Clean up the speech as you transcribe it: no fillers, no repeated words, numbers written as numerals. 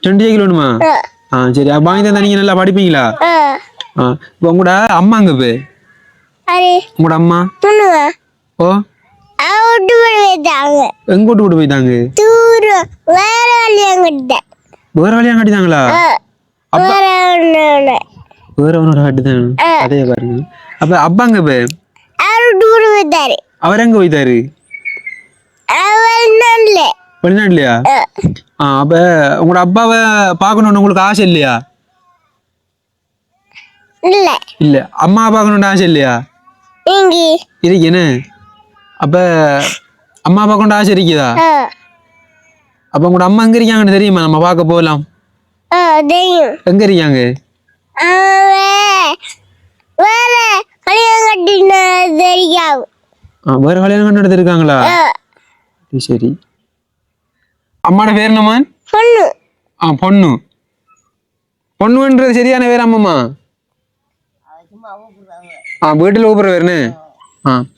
2 cycle வேணுமா? சரி வாங்கி தந்தா நீங்க நல்லா படிப்பீங்களா? இப்போ உங்களோட அம்மாங்க இப்போ உங்களோட அம்மா ஓ எங்க விட்டு போயிட்டாங்க? வேற வழியா கட்டிட்டாங்களா? வேற ஒன்னோட கட்டிட்டாங்க. அதே பாருங்க. அப்ப அப்பாங்க இப்ப அவர் எங்க போயிட்டாரு? வெளிநாட்டுலயா? அப்ப உங்களோட அப்பாவை பார்க்கணும்னு உங்களுக்கு ஆசை இல்லையா? இல்ல அம்மா பார்க்கணும்னு ஆசை இல்லையா? இருக்கு என்ன? அப்ப அம்மா பார்க்கணும்னு ஆசை இருக்குதா? அப்ப உங்களோட அம்மா எங்க இருக்காங்கன்னு தெரியுமா? நம்ம பார்க்க போகலாம். எங்க இருக்காங்க? வேற கல்யாணம் கண்டு எடுத்திருக்காங்களா? சரி. அம்மாட பேர் என்னம்மா? பொண்ணு. பொண்ணுன்றது சரியான பேர் அம்மம்மா? வீட்டுல கூப்பிடுற பேருன்னு